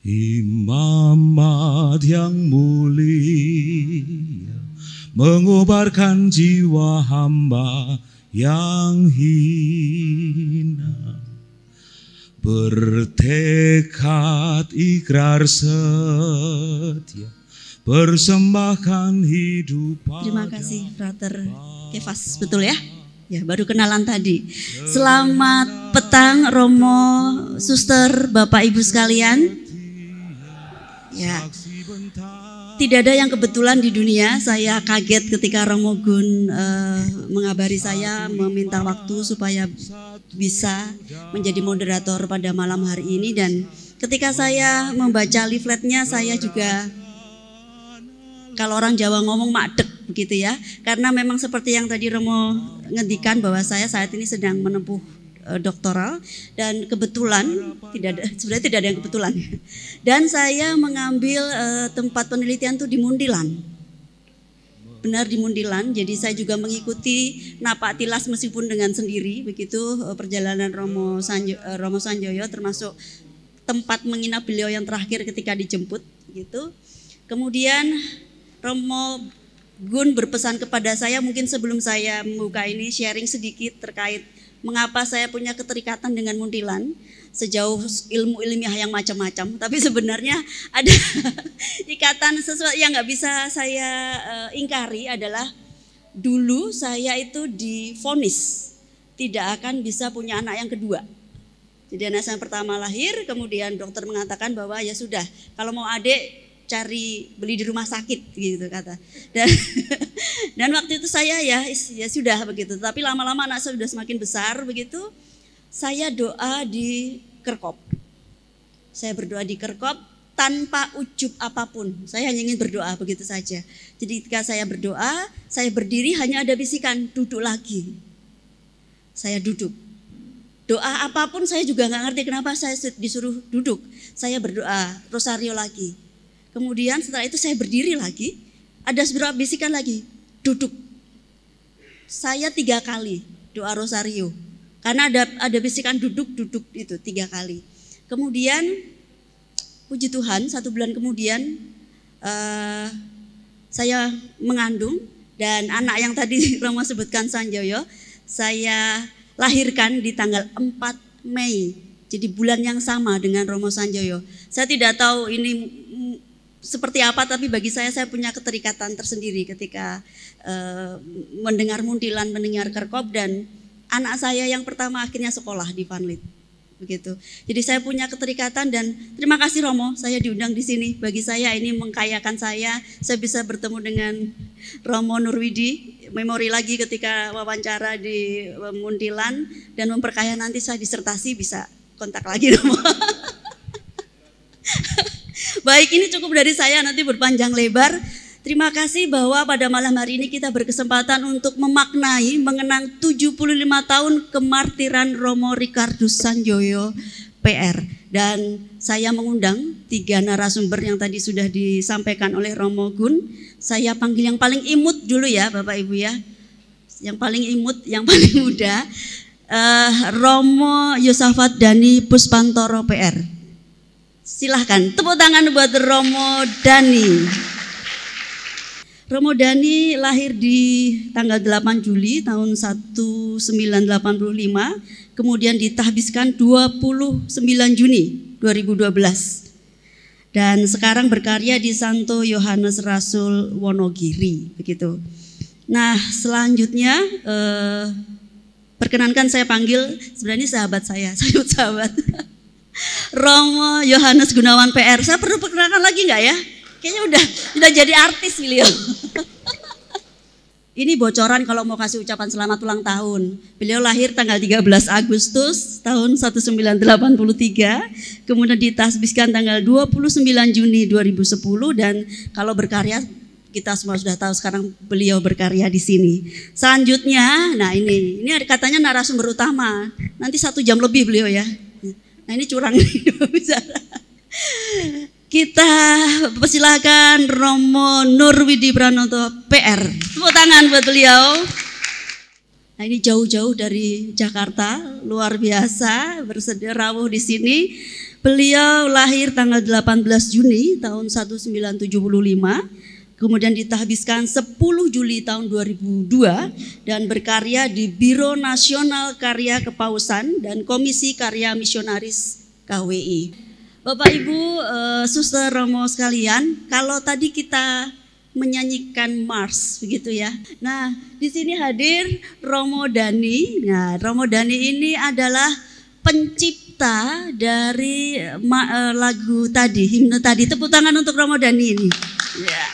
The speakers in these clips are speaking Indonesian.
Imamat yang mulia mengobarkan jiwa hamba yang hina, bertekad ikrar setia, persembahkan hidup. Terima kasih Frater Kefas, betul ya? Ya, baru kenalan tadi. Selamat petang Romo, Suster, Bapak Ibu sekalian. Ya, tidak ada yang kebetulan di dunia. Saya kaget ketika Romo Gun mengabari saya, meminta waktu supaya bisa menjadi moderator pada malam hari ini. Dan ketika saya membaca leafletnya, saya juga, kalau orang Jawa ngomong makdek begitu ya. Karena memang seperti yang tadi Romo ngendikan bahwa saya saat ini sedang menempuh doktoral, dan kebetulan sebenarnya tidak ada yang kebetulan. Dan saya mengambil tempat penelitian itu di Muntilan. Benar, di Muntilan. Jadi saya juga mengikuti napak tilas meskipun dengan sendiri begitu perjalanan Romo Sanjoyo, termasuk tempat menginap beliau yang terakhir ketika dijemput gitu. Kemudian Romo Gun berpesan kepada saya, mungkin sebelum saya membuka ini sharing sedikit terkait mengapa saya punya keterikatan dengan Muntilan sejauh ilmu ilmiah yang macam-macam. Tapi sebenarnya ada ikatan sesuatu yang nggak bisa saya ingkari adalah dulu saya itu divonis tidak akan bisa punya anak yang kedua. Jadi anak saya pertama lahir, kemudian dokter mengatakan bahwa ya sudah, kalau mau adik cari beli di rumah sakit gitu kata. Dan waktu itu saya ya sudah begitu. Tapi lama-lama anak saya sudah semakin besar begitu. Saya doa di Kerkop. Saya berdoa di Kerkop tanpa ujub apapun. Saya hanya ingin berdoa begitu saja. Jadi ketika saya berdoa, saya berdiri hanya ada bisikan, duduk lagi. Saya duduk. Doa apapun saya juga nggak ngerti kenapa saya disuruh duduk. Saya berdoa rosario lagi. Kemudian setelah itu saya berdiri lagi, ada beberapa bisikan lagi, duduk. Saya 3 kali doa rosario, karena ada bisikan duduk itu 3 kali. Kemudian puji Tuhan 1 bulan kemudian saya mengandung, dan anak yang tadi Romo sebutkan Sanjoyo, saya lahirkan di tanggal 4 Mei, jadi bulan yang sama dengan Romo Sanjoyo. Saya tidak tahu ini seperti apa, tapi bagi saya punya keterikatan tersendiri ketika mendengar Muntilan, mendengar Kerkop, dan anak saya yang pertama akhirnya sekolah di Vanlit begitu. Jadi saya punya keterikatan, dan terima kasih Romo, saya diundang di sini. Bagi saya ini mengkayakan saya bisa bertemu dengan Romo Nurwidi, memori lagi ketika wawancara di Muntilan, dan memperkaya nanti saya disertasi, bisa kontak lagi Romo. Baik, ini cukup dari saya, nanti berpanjang lebar. Terima kasih bahwa pada malam hari ini kita berkesempatan untuk memaknai, mengenang 75 tahun kemartiran Romo Ricardus Sanjoyo PR. Dan saya mengundang 3 narasumber yang tadi sudah disampaikan oleh Romo Gun. Saya panggil yang paling imut dulu ya Bapak Ibu ya. Yang paling imut, yang paling muda, Romo Yosafat Dani Puspantoro PR. Silahkan tepuk tangan buat Romo Dani. Romo Dani lahir di tanggal 8 Juli tahun 1985, kemudian ditahbiskan 29 Juni 2012. Dan sekarang berkarya di Santo Yohanes Rasul Wonogiri begitu. Nah, selanjutnya perkenankan saya panggil, sebenarnya sahabat saya sahabat. Romo Yohanes Gunawan PR. Saya perlu perkenalkan lagi nggak ya? Kayaknya udah jadi artis beliau. Ini bocoran kalau mau kasih ucapan selamat ulang tahun. Beliau lahir tanggal 13 Agustus tahun 1983, kemudian ditasbiskan tanggal 29 Juni 2010, dan kalau berkarya kita semua sudah tahu sekarang beliau berkarya di sini. Selanjutnya, nah ini katanya narasumber utama. Nanti 1 jam lebih beliau ya. Nah ini curang nih bicara. Kita persilakan Romo Nurwidi Pranoto PR. Tepuk tangan buat beliau. Nah ini jauh-jauh dari Jakarta, luar biasa bersedia rawuh di sini. Beliau lahir tanggal 18 Juni tahun 1975, kemudian ditahbiskan 10 Juli tahun 2002 dan berkarya di Biro Nasional Karya Kepausan dan Komisi Karya Misionaris KWI. Bapak Ibu, Suster Romo sekalian, kalau tadi kita menyanyikan Mars begitu ya. Nah, di sini hadir Romo Dani. Nah, Romo Dani ini adalah pencipta dari lagu tadi, himne tadi. Tepuk tangan untuk Romo Dani ini. Ya.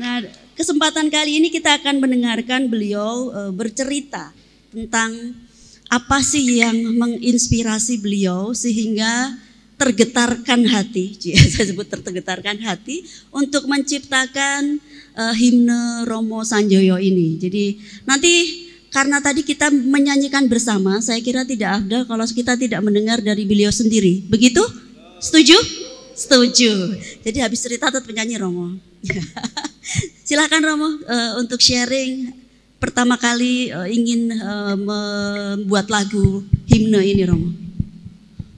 Nah, kesempatan kali ini kita akan mendengarkan beliau bercerita tentang apa sih yang menginspirasi beliau sehingga tergetarkan hati, saya sebut tergetarkan hati untuk menciptakan himne Romo Sanjoyo ini. Jadi nanti karena tadi kita menyanyikan bersama, saya kira tidak afdal kalau kita tidak mendengar dari beliau sendiri. Begitu? Setuju? Setuju. Jadi habis cerita tetap penyanyi Romo. Silakan Romo untuk sharing pertama kali ingin membuat lagu himne ini Romo.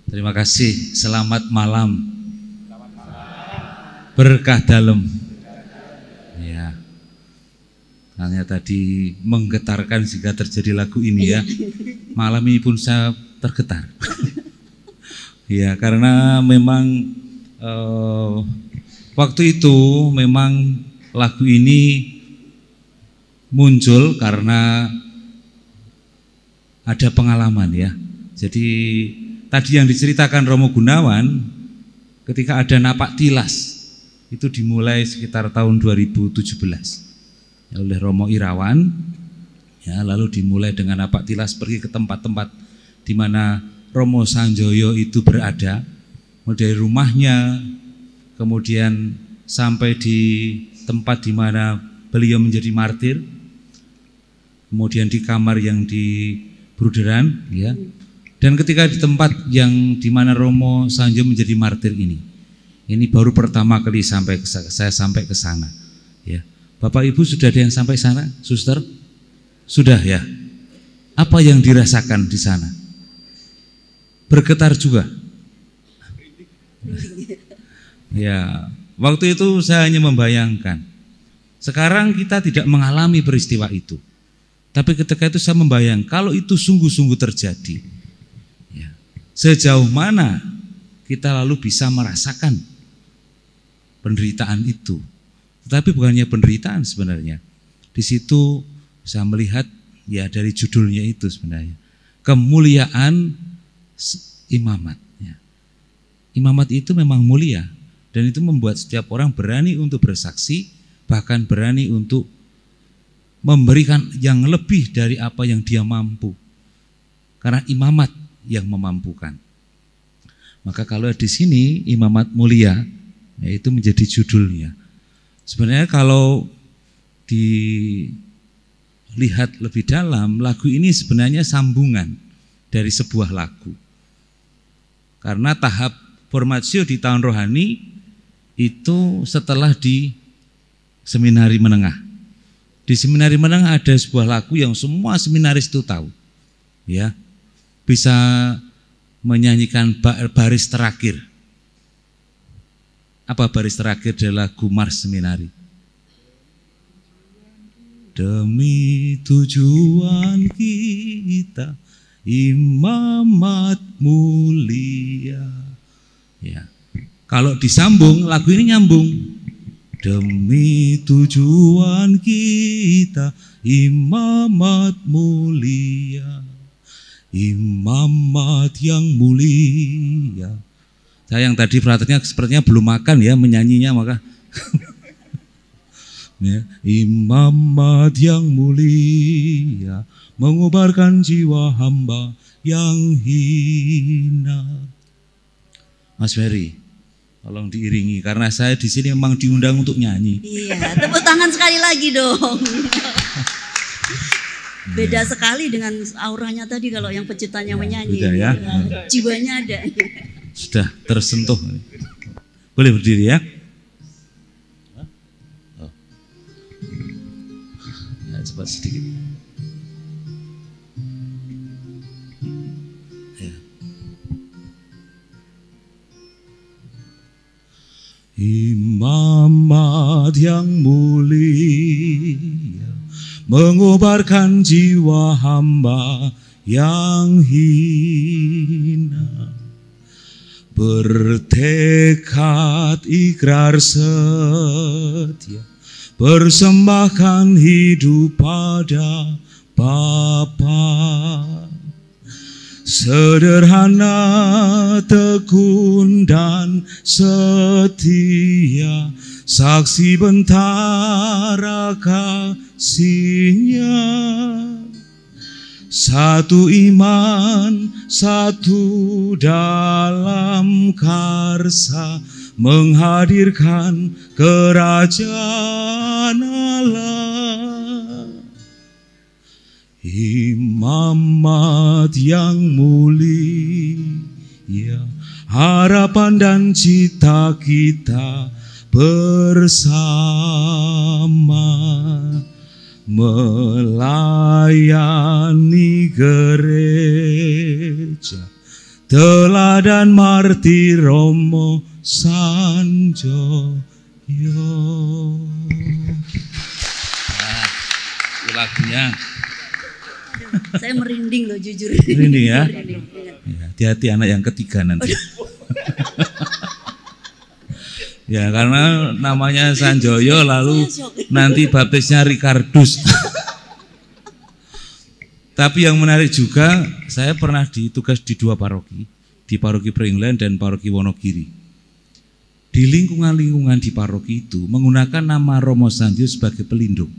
Terima kasih. Selamat malam. Berkah dalam. Ya. Hanya tadi menggetarkan sehingga terjadi lagu ini ya. Malam ini pun saya tergetar. Ya, karena memang waktu itu memang lagu ini muncul karena ada pengalaman ya. Jadi tadi yang diceritakan Romo Gunawan ketika ada napak tilas itu dimulai sekitar tahun 2017 ya, oleh Romo Irawan ya, lalu dimulai dengan napak tilas pergi ke tempat-tempat di mana Romo Sanjoyo itu berada, mulai dari rumahnya kemudian sampai di tempat di mana beliau menjadi martir, kemudian di kamar yang di Bruderan ya. Dan ketika di tempat yang di mana Romo Sanjoyo menjadi martir ini baru pertama kali saya sampai ke sana ya. Bapak Ibu sudah ada yang sampai sana, Suster? Sudah ya. Apa yang dirasakan di sana? Bergetar juga. Ya, waktu itu saya hanya membayangkan. Sekarang kita tidak mengalami peristiwa itu. Tapi ketika itu saya membayangkan kalau itu sungguh-sungguh terjadi. Ya, sejauh mana kita lalu bisa merasakan penderitaan itu. Tetapi bukannya penderitaan sebenarnya. Di situ saya melihat ya dari judulnya itu sebenarnya. Kemuliaan imamat. Ya. Imamat itu memang mulia. Dan itu membuat setiap orang berani untuk bersaksi, bahkan berani untuk memberikan yang lebih dari apa yang dia mampu. Karena imamat yang memampukan. Maka kalau di sini imamat mulia, ya itu menjadi judulnya. Sebenarnya kalau dilihat lebih dalam, lagu ini sebenarnya sambungan dari sebuah lagu. Karena tahap formatio di tahun rohani itu setelah di seminari menengah. Di seminari menengah ada sebuah lagu yang semua seminaris itu tahu. Ya. Bisa menyanyikan baris terakhir. Apa baris terakhir dari lagu Mars Seminari? Demi tujuan kita imamat mulia. Ya. Kalau disambung, lagu ini nyambung. Demi tujuan kita imamat mulia, imamat yang mulia. Saya yang tadi perhatiannya sepertinya belum makan ya menyanyinya maka. Ya, imamat yang mulia mengobarkan jiwa hamba yang hina. Mas Ferry, tolong diiringi karena saya di sini memang diundang untuk nyanyi. Iya, tepuk tangan sekali lagi dong. Beda sekali dengan auranya tadi kalau yang penciptanya menyanyi. Beda ya. Jiwanya ada. Sudah tersentuh. Boleh berdiri ya. Oh. Ya, cepat sedikit. Ya. Imamat yang mulia mengobarkan jiwa hamba yang hina, bertekad ikrar setia, persembahkan hidup pada Bapa. Sederhana, tekun dan setia, saksi bentara kasihnya. Satu iman, satu dalam karsa, menghadirkan kerajaan Allah. Imamat yang mulia, harapan dan cita kita bersama, melayani gereja, teladan martir Romo Sanjoyo. Nah, lagunya. Saya merinding loh jujur. Merinding ya? Hati-hati anak yang ketiga nanti. Ya karena namanya Sanjoyo lalu nanti baptisnya Ricardus. Tapi yang menarik juga, saya pernah ditugas di 2 paroki, di paroki Pringlen dan paroki Wonogiri. Di lingkungan-lingkungan di paroki itu menggunakan nama Romo Sanjoyo sebagai pelindung.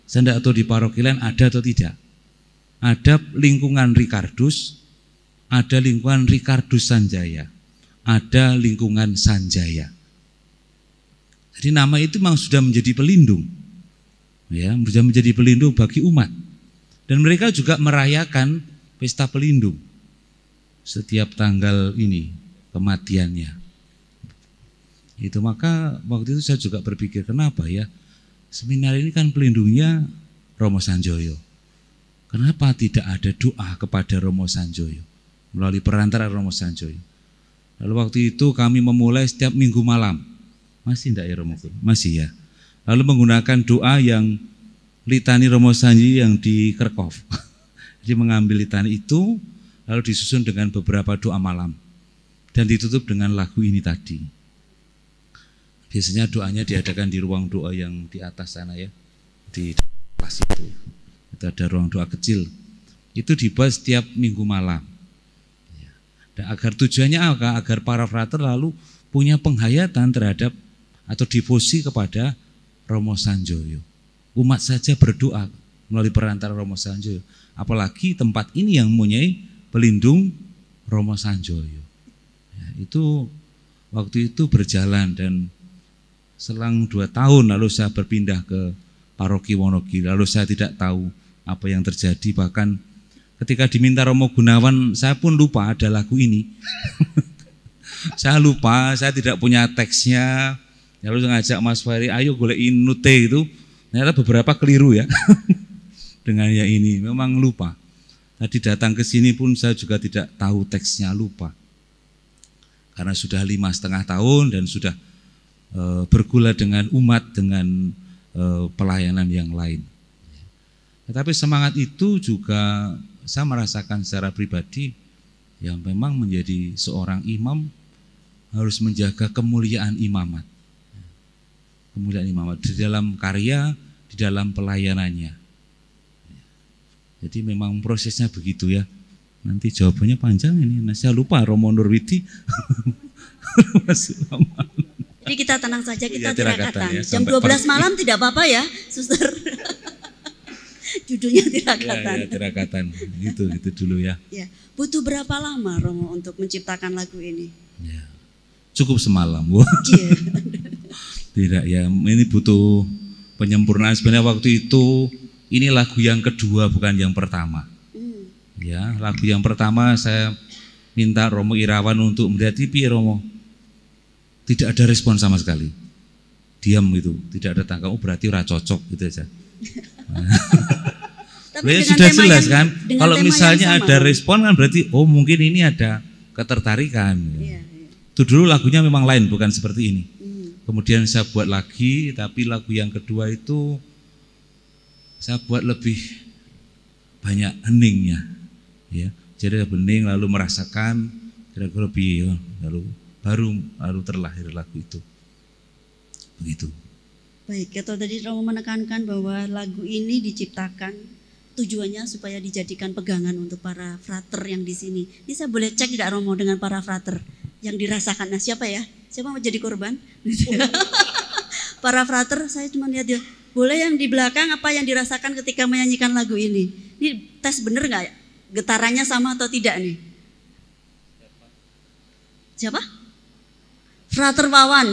Saya tidak tahu di paroki lain ada atau tidak. Ada lingkungan Ricardus, ada lingkungan Ricardus Sanjaya, ada lingkungan Sanjaya. Jadi nama itu memang sudah menjadi pelindung, ya, sudah menjadi pelindung bagi umat. Dan mereka juga merayakan pesta pelindung setiap tanggal ini kematiannya. Itu maka waktu itu saya juga berpikir kenapa ya seminar ini kan pelindungnya Romo Sanjoyo. Kenapa tidak ada doa kepada Romo Sanjoyo melalui perantara Romo Sanjoyo? Lalu waktu itu kami memulai setiap minggu malam. Masih enggak ya Romo? Masih ya. Lalu menggunakan doa yang litani Romo Sanjoyo yang di Kerkov. Jadi mengambil litani itu lalu disusun dengan beberapa doa malam dan ditutup dengan lagu ini tadi. Biasanya doanya diadakan di ruang doa yang di atas sana ya, di kelas itu. Itu ada ruang doa kecil. Itu dibuat setiap minggu malam. Dan agar tujuannya apa? Agar para frater lalu punya penghayatan terhadap atau devosi kepada Romo Sanjoyo. Umat saja berdoa melalui perantara Romo Sanjoyo. Apalagi tempat ini yang mempunyai pelindung Romo Sanjoyo. Ya, itu waktu itu berjalan dan selang 2 tahun lalu saya berpindah ke paroki Wonogiri. Lalu saya tidak tahu apa yang terjadi, bahkan ketika diminta Romo Gunawan saya pun lupa ada lagu ini. Saya lupa, saya tidak punya teksnya. Lalu ngajak Mas Ferry, ayo golekin nute itu. Ternyata beberapa keliru ya. Dengan yang ini, memang lupa. Tadi datang ke sini pun saya juga tidak tahu teksnya, lupa. Karena sudah 5,5 tahun dan sudah bergula dengan umat, dengan pelayanan yang lain. Tetapi semangat itu juga saya merasakan secara pribadi yang memang menjadi seorang imam harus menjaga kemuliaan imamat. Kemuliaan imamat di dalam karya, di dalam pelayanannya. Jadi memang prosesnya begitu ya. Nanti jawabannya panjang ini. Nah, saya lupa Romo Nurwiti. Jadi kita tenang saja, kita ya, tirakatan. Ya, Jam 12 malam tidak apa-apa ya, suster. Judulnya tirakatan. Ya, tirakatan. Itu dulu ya. Ya. Butuh berapa lama Romo untuk menciptakan lagu ini? Ya. Cukup semalam. Yeah. Tidak ya, ini butuh penyempurnaan. Sebenarnya waktu itu ini lagu yang kedua bukan yang pertama. Ya, lagu yang pertama saya minta Romo Irawan untuk melihat TV Romo. Tidak ada respon sama sekali. Diam gitu, tidak ada tanggapan. Oh, berarti ora cocok gitu aja. Ya, sudah jelas kan. Kalau misalnya ada respon kan berarti oh mungkin ini ada ketertarikan. Iya. Itu dulu lagunya memang lain, bukan seperti ini. Kemudian saya buat lagi, tapi lagu yang kedua itu saya buat lebih banyak heningnya, ya. Jadi hening lalu merasakan kira-kira lebih, ya, baru terlahir lagu itu. Begitu. Baik, atau tadi Romo menekankan bahwa lagu ini diciptakan tujuannya supaya dijadikan pegangan untuk para frater yang di sini. Ini saya boleh cek tidak Romo dengan para frater yang dirasakan? Nah, siapa ya? Siapa mau jadi korban? Para frater, saya cuma lihat dia. Boleh yang di belakang apa yang dirasakan ketika menyanyikan lagu ini? Ini tes bener nggak ya? Getarannya sama atau tidak nih? Siapa? Frater Wawan.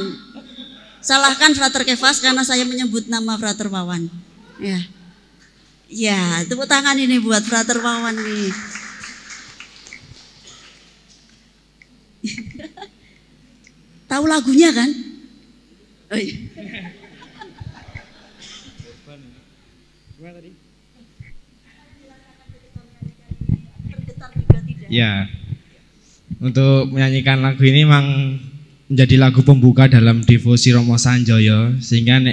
Salahkan Frater Kefas karena saya menyebut nama Frater Wawan. Ya, ya, tepuk tangan ini buat Frater Wawan nih. Tahu lagunya kan? Oh, iya. Ya, untuk menyanyikan lagu ini memang menjadi lagu pembuka dalam devosi Romo Sanjoyo, sehingga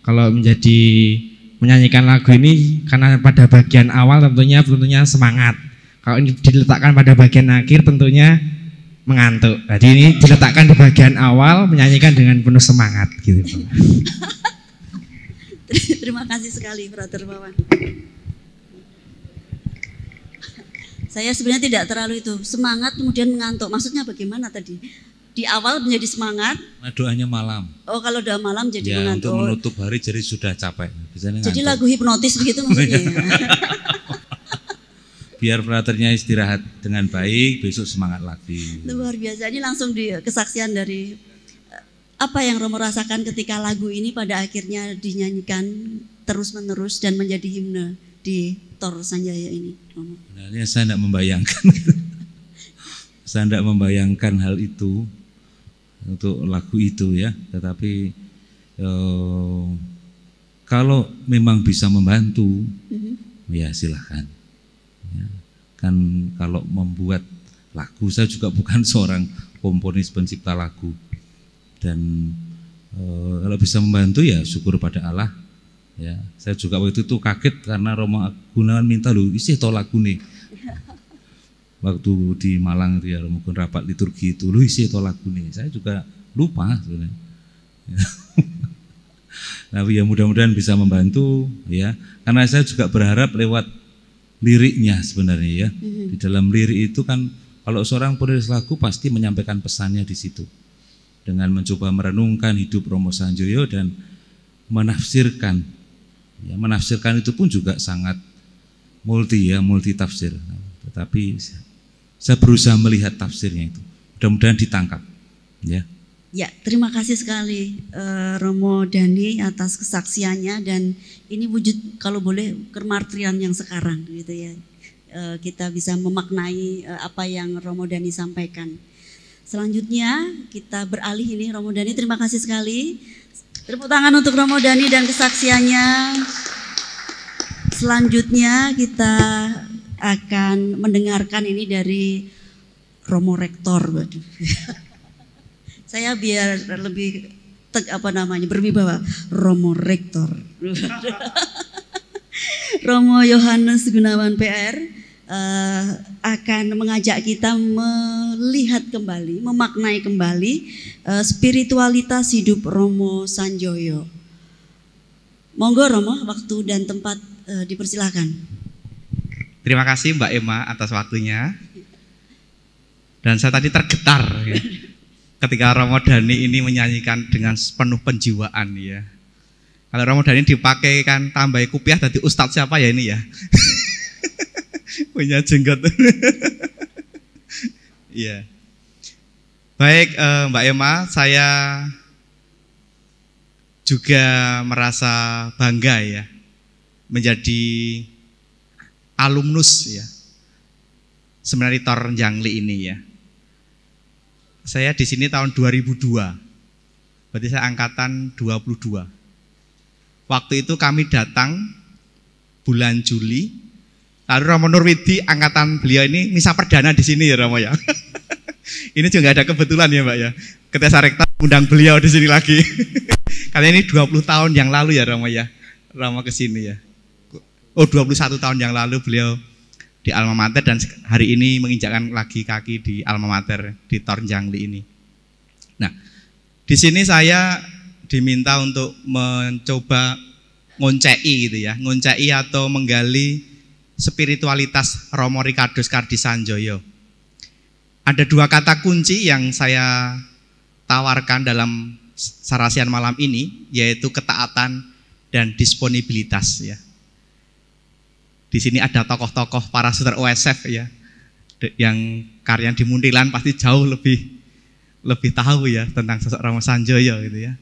kalau menyanyikan lagu ini karena pada bagian awal tentunya semangat. Kalau ini diletakkan pada bagian akhir tentunya mengantuk. Jadi ini diletakkan di bagian awal, menyanyikan dengan penuh semangat gitu. Terima kasih sekali Frater Wawan. Saya sebenarnya tidak terlalu itu semangat kemudian mengantuk. Maksudnya bagaimana tadi? Di awal menjadi semangat. Nah, doanya malam. Oh, kalau doa malam jadi ya, mengantuk. Untuk menutup hari jadi sudah capek. Jadi lagu hipnotis begitu maksudnya. Biar fraternya istirahat dengan baik, besok semangat lagi. Luar biasa. Ini langsung di kesaksian dari apa yang Romo rasakan ketika lagu ini pada akhirnya dinyanyikan terus-menerus dan menjadi himne di Tor Sanjaya ini, Romo. Sebenarnya saya tidak membayangkan. Saya tidak membayangkan hal itu untuk lagu itu ya. Tetapi kalau memang bisa membantu, ya silahkan. Ya. Kan kalau membuat lagu, saya juga bukan seorang komponis pencipta lagu. Dan kalau bisa membantu ya syukur pada Allah. Ya, saya juga waktu itu kaget karena Romo Gunawan minta lu isi to lagu nih. Waktu di Malang itu ya Romo rapat liturgi itu lu isi to lagu nih. Saya juga lupa sebenarnya. Tapi ya mudah-mudahan bisa membantu ya. Karena saya juga berharap lewat liriknya sebenarnya ya. Di dalam lirik itu kan kalau seorang penulis lagu pasti menyampaikan pesannya di situ. Dengan mencoba merenungkan hidup Romo Sanjoyo dan menafsirkan. Ya, menafsirkan itu pun juga sangat multi tafsir. Tetapi saya berusaha melihat tafsirnya itu. Mudah-mudahan ditangkap. Ya. Ya, terima kasih sekali Romo Dhani atas kesaksiannya dan ini wujud kalau boleh kemartirian yang sekarang gitu ya. Kita bisa memaknai apa yang Romo Dhani sampaikan. Selanjutnya kita beralih ini Romo Dhani, terima kasih sekali. Tepuk tangan untuk Romo Dhani dan kesaksiannya. Selanjutnya kita akan mendengarkan ini dari Romo Rektor. Saya biar lebih berwibawa. Romo Rektor. Romo Yohanes Gunawan PR akan mengajak kita melihat kembali, memaknai kembali spiritualitas hidup Romo Sanjoyo. Monggo Romo, waktu dan tempat dipersilakan. Terima kasih Mbak Emma atas waktunya. Dan saya tadi tergetar ya, ketika Romo Dhani ini menyanyikan dengan penuh penjiwaan ya. Kalau Romo Dhani dipakai kan tambah kupiah tadi ustadz siapa ya ini ya. Punya jenggot. Iya. Baik Mbak Emma, saya juga merasa bangga ya menjadi alumnus ya Seminari Tor Njangli ini ya. Saya di sini tahun 2002. Berarti saya angkatan 22. Waktu itu kami datang bulan Juli. Lalu Romo Nurwidi angkatan beliau ini misa perdana di sini ya Romo ya. Ini juga nggak ada kebetulan ya Mbak ya. Ketika saya rektor undang beliau di sini lagi. Karena ini 20 tahun yang lalu ya Romo ya. Romo ke sini ya. Oh 21 tahun yang lalu beliau di Alma Mater dan hari ini menginjakkan lagi kaki di Alma Mater di Tornjangli ini. Nah, di sini saya diminta untuk mencoba ngoncei gitu ya, ngoncei atau menggali spiritualitas Romo Ricardus Kardi Sanjoyo. Ada dua kata kunci yang saya tawarkan dalam sarasian malam ini, yaitu ketaatan dan disponibilitas ya. Di sini ada tokoh-tokoh para suster OSF ya, yang karya di Muntilan pasti jauh lebih tahu ya tentang sosok Romo Sanjoyo gitu ya.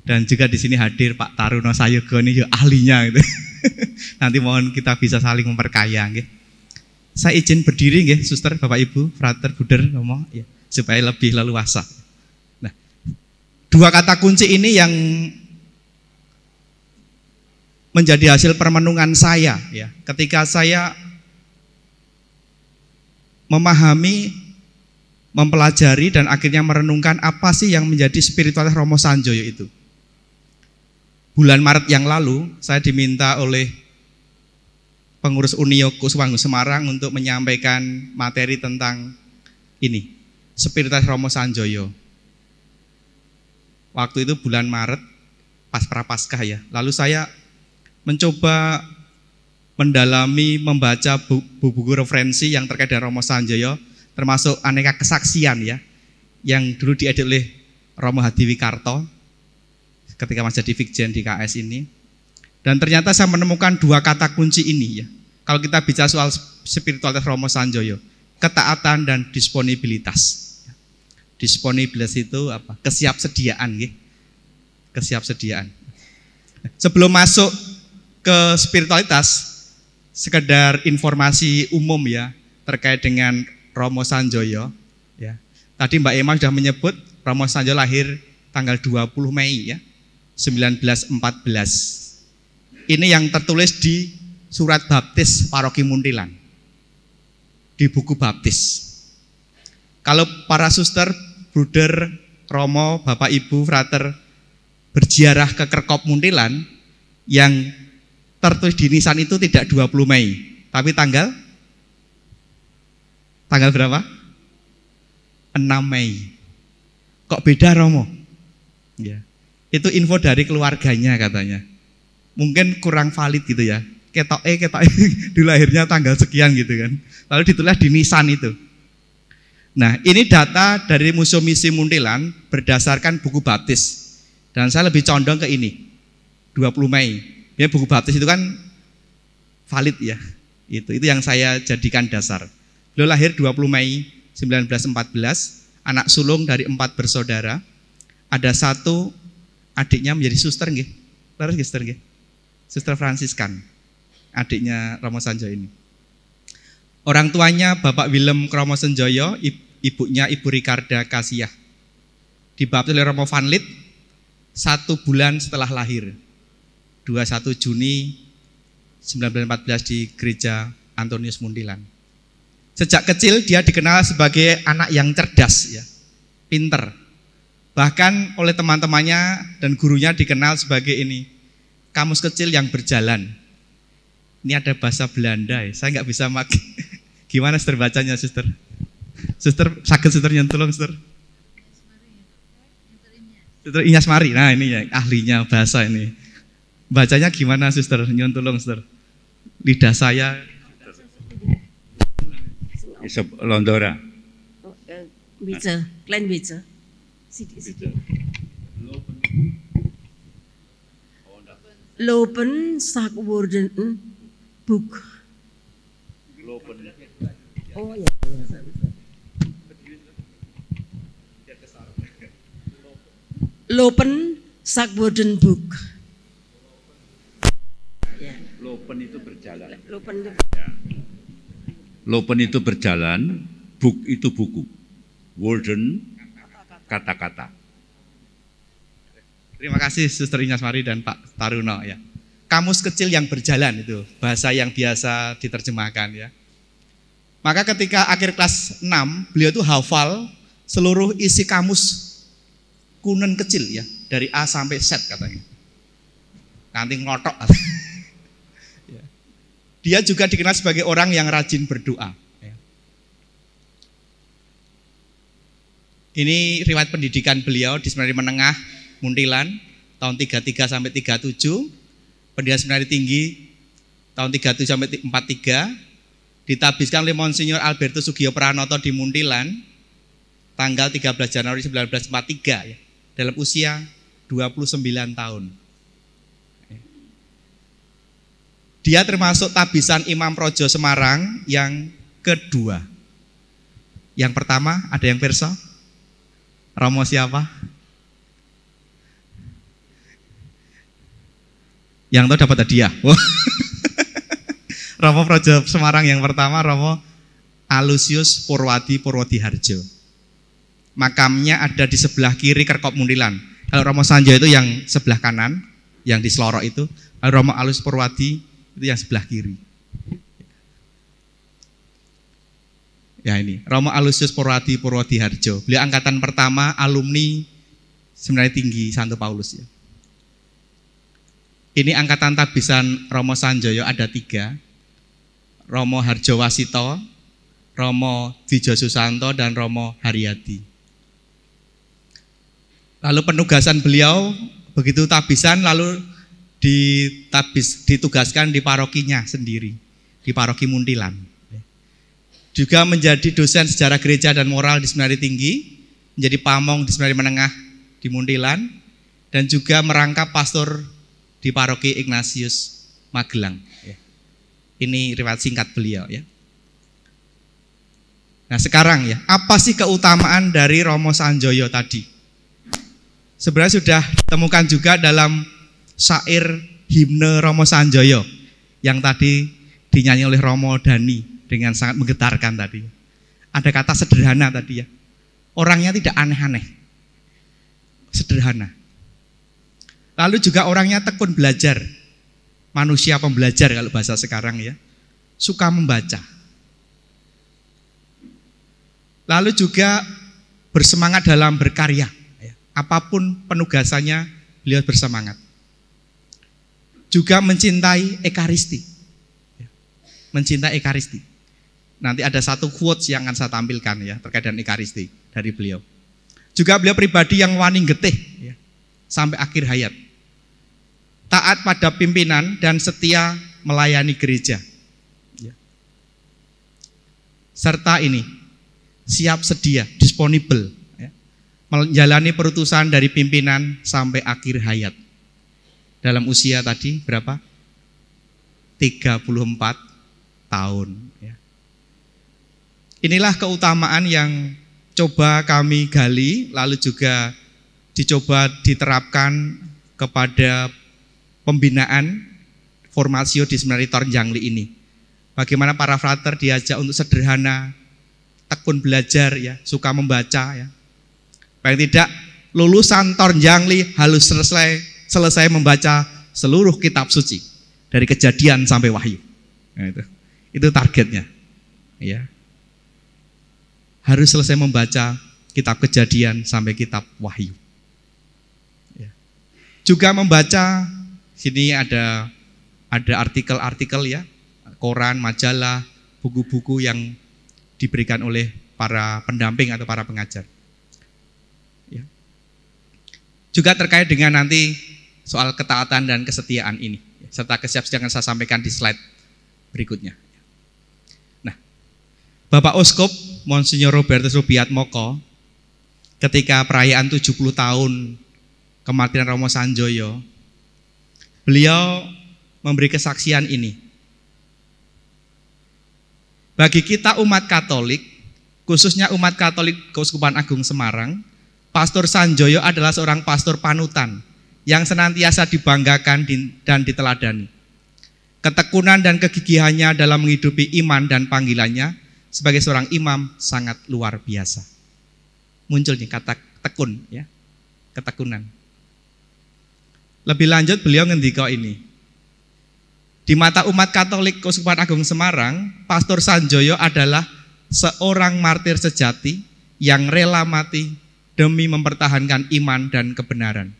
Dan juga di sini hadir Pak Taruno Sayogo ini ya ahlinya gitu. Nanti mohon kita bisa saling memperkaya nggih. Saya izin berdiri nggih, suster, Bapak Ibu, frater, buder, ngomong ya, supaya lebih leluasa. Nah, dua kata kunci ini yang menjadi hasil permenungan saya ya. Ketika saya memahami, mempelajari dan akhirnya merenungkan apa sih yang menjadi spiritualitas Romo Sanjoyo itu. Bulan Maret yang lalu saya diminta oleh pengurus Unio Kuswangu Semarang untuk menyampaikan materi tentang ini, spiritualitas Romo Sanjoyo. Waktu itu bulan Maret pas Prapaskah ya. Lalu saya mencoba mendalami, membaca buku referensi yang terkait dengan Romo Sanjoyo, termasuk aneka kesaksian ya, yang dulu diedit oleh Romo Hadiwikarto ketika masih jadi Vikjen di KS ini. Dan ternyata saya menemukan dua kata kunci ini ya. Kalau kita bicara soal spiritualitas Romo Sanjoyo, ketaatan dan disponibilitas. Disponibilitas itu apa? Kesiapsediaan ya. Kesiapsediaan. Sebelum masuk ke spiritualitas, sekedar informasi umum ya terkait dengan Romo Sanjoyo ya. Tadi Mbak Emma sudah menyebut Romo Sanjoyo lahir tanggal 20 Mei ya, 1914. Ini yang tertulis di surat baptis Paroki Muntilan, di buku baptis. Kalau para suster, bruder, Romo, Bapak Ibu, frater berziarah ke Kerkop Muntilan, yang tertulis di nisan itu tidak 20 Mei, tapi tanggal berapa? 6 Mei. Kok beda Romo? Ya. Itu info dari keluarganya katanya. Mungkin kurang valid gitu ya. Ketok di lahirnya tanggal sekian gitu kan. Lalu ditulis di nisan itu. Nah, ini data dari Museum Misi Muntilan berdasarkan buku baptis. Dan saya lebih condong ke ini, 20 Mei. Ya, buku baptis itu kan valid ya. Itu yang saya jadikan dasar. Beliau lahir 20 Mei 1914, anak sulung dari 4 bersaudara. Ada satu adiknya menjadi suster nggih. Terus suster nggih. Suster Fransiskan. Adiknya Romo Sanjoyo ini. Orang tuanya Bapak Willem Romo Sanjoyo, ibunya Ibu Ricarda Kasiah. Dibaptis oleh Romo Van Lith 1 bulan setelah lahir. 21 Juni 1914 di Gereja Antonius Muntilan. Sejak kecil dia dikenal sebagai anak yang cerdas ya, pinter. Bahkan oleh teman-temannya dan gurunya dikenal sebagai ini, kamus kecil yang berjalan. Ini ada bahasa Belanda ya, saya nggak bisa makin. Gimana suster bacanya suster? Suster sakit suster nyentulung suster. Suster Inyas Mari, nah ini ya ahlinya bahasa ini. Bacanya gimana suster? Nyentulung suster. Lidah saya. Isop Londora. Bisa, klein bisa. Sidi. Lopen sak worden boek. Oh ya. Lopen sak worden boek. Lopen itu berjalan. Lopen. Lopen itu berjalan, book itu buku. Worden kata-kata. Terima kasih Suster Inyas Mari dan Pak Taruno ya. Kamus kecil yang berjalan itu bahasa yang biasa diterjemahkan ya. Maka ketika akhir kelas 6, beliau itu hafal seluruh isi kamus kunen kecil ya, dari A sampai Z katanya. Nanti ngotok. Dia juga dikenal sebagai orang yang rajin berdoa. Ini riwayat pendidikan beliau di Seminari Menengah Muntilan tahun 33 sampai 37, pendidikan Seminari Tinggi tahun 37 sampai 43, ditabiskan oleh Monsinyur Albertus Sugio Pranoto di Muntilan tanggal 13 Januari 1943 ya, dalam usia 29 tahun. Dia termasuk tabisan Imam Projo Semarang yang kedua. Yang pertama ada yang perso? Romo siapa? Yang tahu dapat hadiah. Romo Projo Semarang yang pertama Romo Alusius Purwadi Purwodiharjo. Makamnya ada di sebelah kiri Kerkop Muntilan. Kalau Romo Sanjo itu yang sebelah kanan, yang di Selorok itu. Kalau Romo Alusius Purwadi itu yang sebelah kiri. Ya ini, Romo Alusius Purwadi Purwodiharjo. Beliau angkatan pertama alumni Seminari Tinggi Santo Paulus ya. Ini angkatan tabisan Romo Sanjoyo ada 3. Romo Harjo Wasito, Romo Dijo Susanto, dan Romo Haryadi. Lalu penugasan beliau begitu tabisan lalu ditugaskan di parokinya sendiri, di paroki Muntilan. Juga menjadi dosen sejarah gereja dan moral di Seminari Tinggi, menjadi pamong di Seminari Menengah di Muntilan, dan juga merangkap pastor di paroki Ignatius Magelang. Ini riwayat singkat beliau ya. Nah sekarang ya, apa sih keutamaan dari Romo Sanjoyo tadi? Sebenarnya sudah ditemukan juga dalam syair himne Romo Sanjoyo yang tadi dinyanyi oleh Romo Dani dengan sangat menggetarkan tadi. Ada kata sederhana tadi ya. Orangnya tidak aneh-aneh. Sederhana. Lalu juga orangnya tekun belajar. Manusia pembelajar kalau bahasa sekarang ya. Suka membaca. Lalu juga bersemangat dalam berkarya. Apapun penugasannya beliau bersemangat. Juga mencintai Ekaristi. Mencintai Ekaristi. Nanti ada satu quotes yang akan saya tampilkan ya terkait dengan Ekaristi dari beliau. Juga beliau pribadi yang wani getih ya, sampai akhir hayat. Taat pada pimpinan dan setia melayani gereja. Ya. Serta ini siap sedia, disponible ya, menjalani perutusan dari pimpinan sampai akhir hayat. Dalam usia tadi berapa? 34 tahun ya. Inilah keutamaan yang coba kami gali, lalu juga dicoba diterapkan kepada pembinaan formasio di Seminari Tornjangli ini. Bagaimana para frater diajak untuk sederhana, tekun belajar ya, suka membaca ya. Paling tidak lulusan Tornjangli harus selesai membaca seluruh kitab suci dari Kejadian sampai Wahyu. Nah, itu targetnya. Ya. Harus selesai membaca kitab Kejadian sampai kitab Wahyu. Ya. Juga membaca, sini ada artikel-artikel ya, koran, majalah, buku-buku yang diberikan oleh para pendamping atau para pengajar. Ya. Juga terkait dengan nanti soal ketaatan dan kesetiaan ini, serta kesiapsiagaan saya sampaikan di slide berikutnya. Nah, Bapak Uskup Monsinyur Robertus Rubiatmoko ketika perayaan 70 tahun kematian Romo Sanjoyo, beliau memberi kesaksian ini. Bagi kita umat Katolik, khususnya umat Katolik Keuskupan Agung Semarang, Pastor Sanjoyo adalah seorang pastor panutan yang senantiasa dibanggakan dan diteladani. Ketekunan dan kegigihannya dalam menghidupi iman dan panggilannya sebagai seorang imam sangat luar biasa. Muncul nih kata tekun ya, ketekunan. Lebih lanjut beliau ngendika ini. Di mata umat Katolik Keuskupan Agung Semarang, Pastor Sanjoyo adalah seorang martir sejati yang rela mati demi mempertahankan iman dan kebenaran.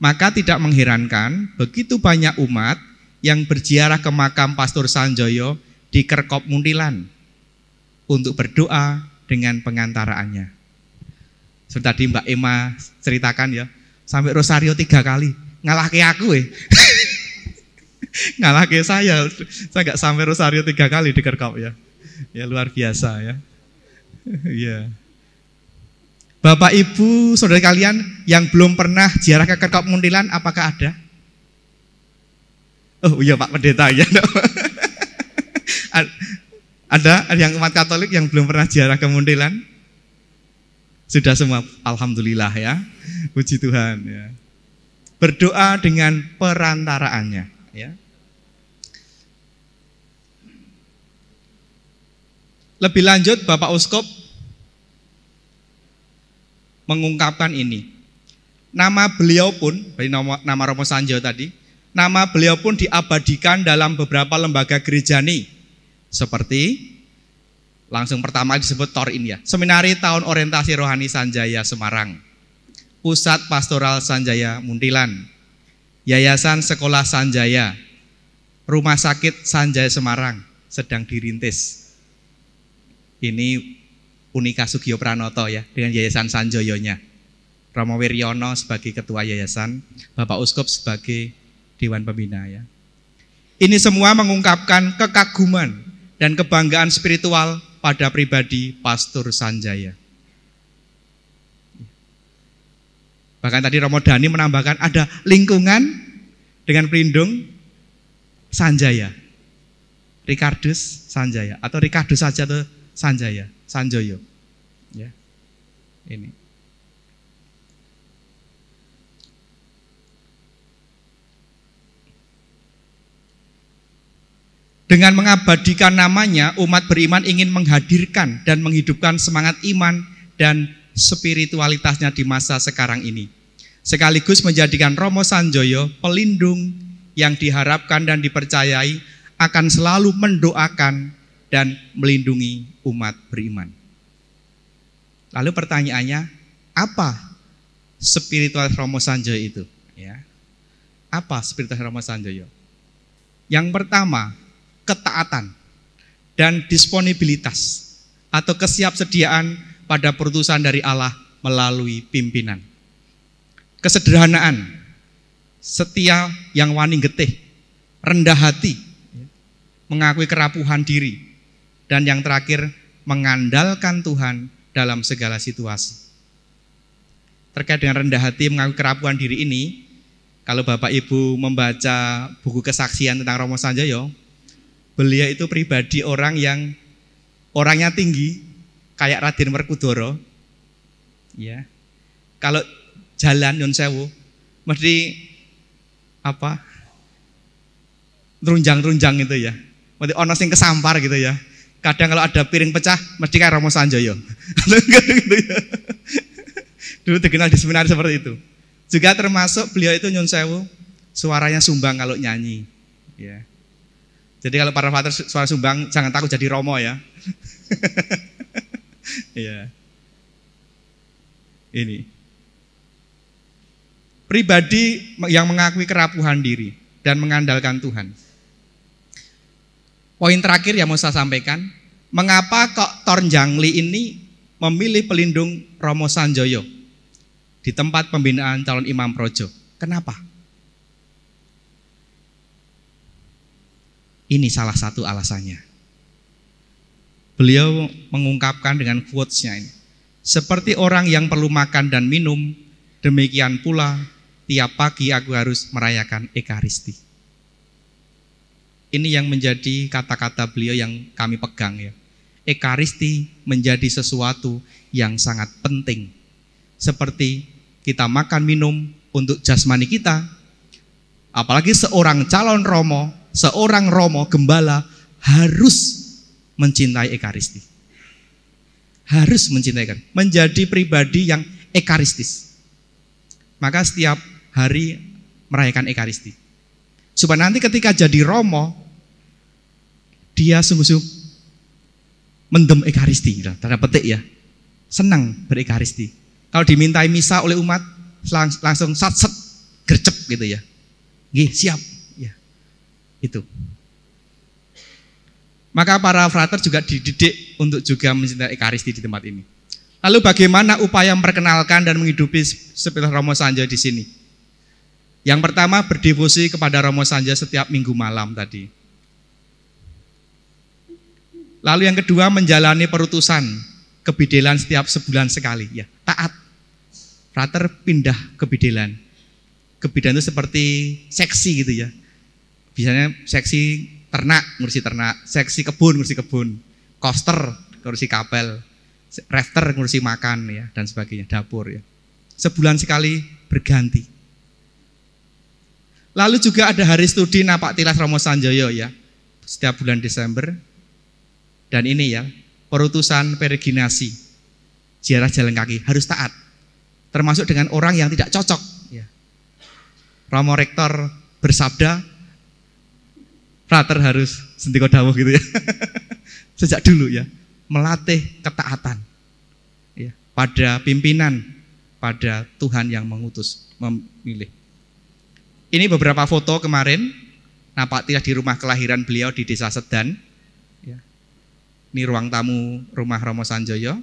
Maka tidak mengherankan begitu banyak umat yang berziarah ke makam Pastor Sanjoyo di Kerkop Muntilan untuk berdoa dengan pengantaraannya. Seperti tadi Mbak Emma ceritakan ya, sampai rosario 3 kali, ngalahke aku ngalahke saya nggak sampai rosario 3 kali di Kerkop ya. Ya luar biasa ya. Ya. Bapak Ibu, saudara kalian yang belum pernah ziarah ke Kerkop Muntilan, apakah ada? Oh iya Pak Pendeta ya. Ada yang umat Katolik yang belum pernah ziarah ke Muntilan? Sudah semua, alhamdulillah ya. Puji Tuhan ya. Berdoa dengan perantaraannya ya. Lebih lanjut Bapak Uskup mengungkapkan ini. Nama beliau pun, nama Romo Sanjoyo tadi, nama beliau pun diabadikan dalam beberapa lembaga gerejani. Seperti langsung pertama disebut TORIN ya, Seminari Tahun Orientasi Rohani Sanjaya Semarang, Pusat Pastoral Sanjaya Muntilan, Yayasan Sekolah Sanjaya, Rumah Sakit Sanjaya Semarang sedang dirintis. Ini Unika Sugio Pranoto ya, dengan Yayasan Sanjoyonya. Romo Wiryono sebagai Ketua Yayasan, Bapak Uskup sebagai Dewan Pembina ya. Ini semua mengungkapkan kekaguman dan kebanggaan spiritual pada pribadi Pastor Sanjaya. Bahkan tadi Romo Dhani menambahkan ada lingkungan dengan pelindung Sanjaya, Ricardus Sanjaya, atau Ricardus saja tuh Sanjaya, Sanjoyo. Ya, ini. Dengan mengabadikan namanya, umat beriman ingin menghadirkan dan menghidupkan semangat iman dan spiritualitasnya di masa sekarang ini. Sekaligus menjadikan Romo Sanjoyo pelindung yang diharapkan dan dipercayai akan selalu mendoakan dan melindungi umat beriman. Lalu pertanyaannya, apa spiritualitas Romo Sanjoyo itu? Ya. Apa spiritualitas Romo Sanjoyo? Yang pertama, ketaatan dan disponibilitas atau kesiapsediaan pada putusan dari Allah melalui pimpinan. Kesederhanaan, setia yang wani getih, rendah hati, mengakui kerapuhan diri, dan yang terakhir mengandalkan Tuhan dalam segala situasi. Terkait dengan rendah hati, mengakui kerapuhan diri ini, kalau Bapak Ibu membaca buku kesaksian tentang Romo Sanjoyo, beliau itu pribadi orang yang orangnya tinggi, kayak Raden Werkudara. Ya. Kalau jalan Nyun Sewu, mesti apa? Runjang-runjang itu ya. Mesti ono sing kesampar gitu ya. Kadang kalau ada piring pecah, mesti kayak Romo Sanjoyo. Gitu ya. Dulu dikenal di seminar seperti itu. Juga termasuk beliau itu Nyun Sewu, suaranya sumbang kalau nyanyi. Ya. Jadi kalau para father suara sumbang jangan takut jadi Romo ya. Iya. Ini. Pribadi yang mengakui kerapuhan diri dan mengandalkan Tuhan. Poin terakhir yang mau saya sampaikan, mengapa kok Tornjangli ini memilih pelindung Romo Sanjoyo di tempat pembinaan calon imam projo? Kenapa? Ini salah satu alasannya. Beliau mengungkapkan dengan quotes-nya ini. Seperti orang yang perlu makan dan minum, demikian pula tiap pagi aku harus merayakan Ekaristi. Ini yang menjadi kata-kata beliau yang kami pegang ya. Ekaristi menjadi sesuatu yang sangat penting. Seperti kita makan minum untuk jasmani kita, apalagi seorang calon Romo, seorang Romo Gembala harus mencintai Ekaristi. Harus mencintai Ekaristi. Menjadi pribadi yang ekaristis. Maka setiap hari merayakan Ekaristi. Supaya nanti ketika jadi romo, dia sungguh-sungguh mendem ekaristi, tanda petik ya, senang berekaristi. Kalau dimintai misa oleh umat, langsung sat-set, gercep gitu ya. Nggih, siap. Ya, itu. Maka para frater juga dididik untuk juga mencintai ekaristi di tempat ini. Lalu bagaimana upaya memperkenalkan dan menghidupi spiritual Romo Sanjoyo di sini? Yang pertama berdevosi kepada Romo Sanjoyo setiap minggu malam tadi. Lalu yang kedua menjalani perutusan kebidelan setiap sebulan sekali, ya, taat. Frater pindah kebidelan. Kebidelan itu seperti seksi gitu ya. Biasanya seksi ternak, ngurusi ternak, seksi kebun, ngurusi kebun, koster, ngurusi kapel, rafter, ngurusi makan ya, dan sebagainya, dapur ya. Sebulan sekali berganti. Lalu juga ada hari studi Napak Tilas Romo Sanjoyo ya, setiap bulan Desember. Dan ini ya, perutusan peregrinasi, ziarah jalan kaki, harus taat. Termasuk dengan orang yang tidak cocok. Ya. Romo Rektor bersabda, frater harus sendiko dawuh gitu ya. Sejak dulu ya, melatih ketaatan ya, pada pimpinan, pada Tuhan yang mengutus, memilih. Ini beberapa foto kemarin Napak Tilas di rumah kelahiran beliau di Desa Sedan ya. Ini ruang tamu rumah Romo Sanjoyo.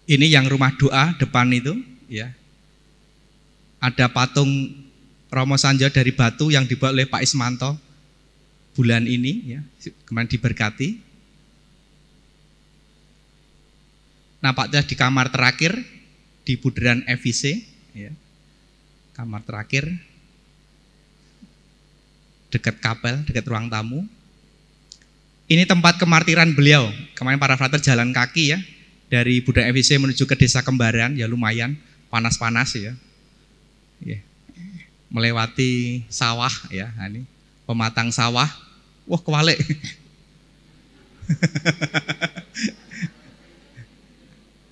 Ini yang rumah doa depan itu ya. Ada patung Romo Sanjoyo dari batu yang dibuat oleh Pak Ismanto bulan ini ya, kemarin diberkati. Napak Tilas di kamar terakhir di Buderan FIC ya. Kamar terakhir dekat kapel, dekat ruang tamu. Ini tempat kemartiran beliau. Kemarin para frater jalan kaki ya dari Buderan FIC menuju ke Desa Kembaran, ya lumayan panas-panas ya. Ya. Melewati sawah ya, ini pematang sawah, wah kewalik.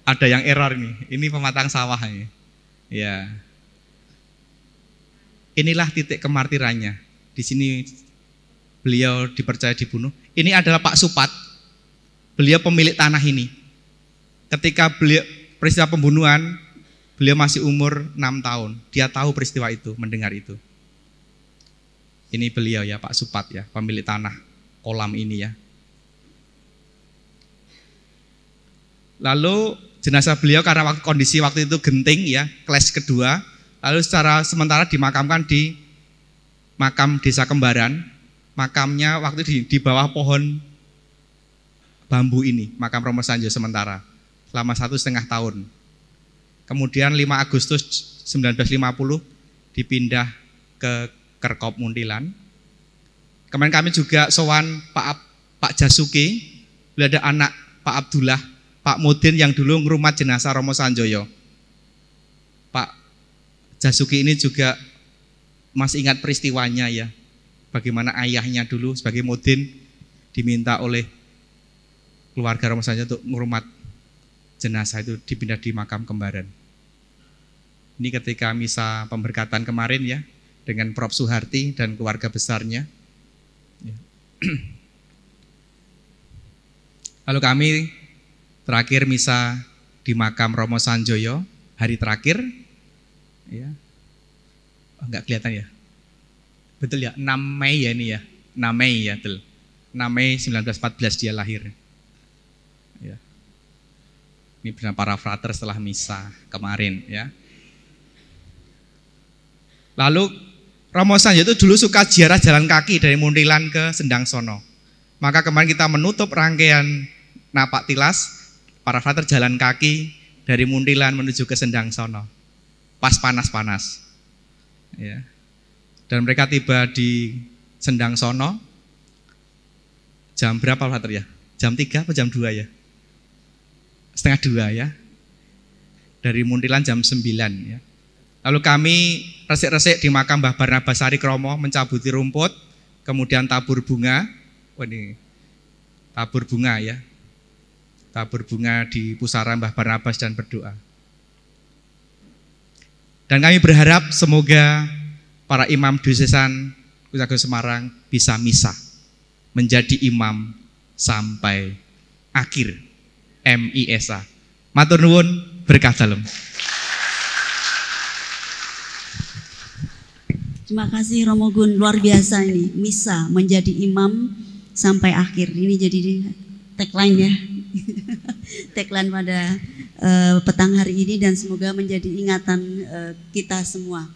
Ada yang error ini pematang sawah ini. Ya, inilah titik kemartirannya. Di sini beliau dipercaya dibunuh. Ini adalah Pak Supat, beliau pemilik tanah ini. Ketika beliau peristiwa pembunuhan, beliau masih umur 6 tahun. Dia tahu peristiwa itu, mendengar itu. Ini beliau ya, Pak Supat ya, pemilik tanah kolam ini ya. Lalu jenazah beliau karena kondisi waktu itu genting ya, kelas kedua. Lalu secara sementara dimakamkan di makam Desa Kembaran. Makamnya waktu di bawah pohon bambu ini, makam Romo Sanjoyo sementara. Selama 1,5 tahun. Kemudian 5 Agustus 1950 dipindah ke Kerkop Muntilan. Kemarin kami juga sowan Pak Jasuki, beliau ada anak Pak Abdullah, Pak Mudin yang dulu ngerumat jenazah Romo Sanjoyo. Pak Jasuki ini juga masih ingat peristiwanya ya, bagaimana ayahnya dulu sebagai Mudin diminta oleh keluarga Romo Sanjoyo untuk ngerumat jenazah itu, dipindah di makam Kembaran. Ini ketika misa pemberkatan kemarin ya, dengan Prof. Suharti dan keluarga besarnya. Lalu kami terakhir misa di makam Romo Sanjoyo, hari terakhir. Ya. Oh, enggak kelihatan ya? Betul ya, 6 Mei ya ini ya. 6 Mei ya, betul. 6 Mei 1914 dia lahir. Ya. Ini benar para frater setelah misa kemarin ya. Lalu Romo Sanjoyo itu dulu suka ziarah jalan kaki dari Muntilan ke Sendang Sono. Maka kemarin kita menutup rangkaian Napak Tilas, para frater jalan kaki dari Muntilan menuju ke Sendang Sono. Pas panas-panas. Ya. Dan mereka tiba di Sendang Sono jam berapa frater ya? Jam 3 atau jam 2 ya? Setengah 2 ya. Dari Muntilan jam 9 ya. Lalu kami resik-resik di makam Mbah Barnabas Sari Kromo, mencabuti rumput, kemudian tabur bunga. Wah ini tabur bunga ya. Tabur bunga di pusara Mbah Barnabas dan berdoa. Dan kami berharap semoga para imam diosesan Kusagel Semarang bisa misa menjadi imam sampai akhir MISA. Matur nuwun, berkah dalem. Terima kasih Romo Gun, luar biasa ini, misa menjadi imam sampai akhir. Ini jadi tagline ya, tagline pada petang hari ini, dan semoga menjadi ingatan kita semua.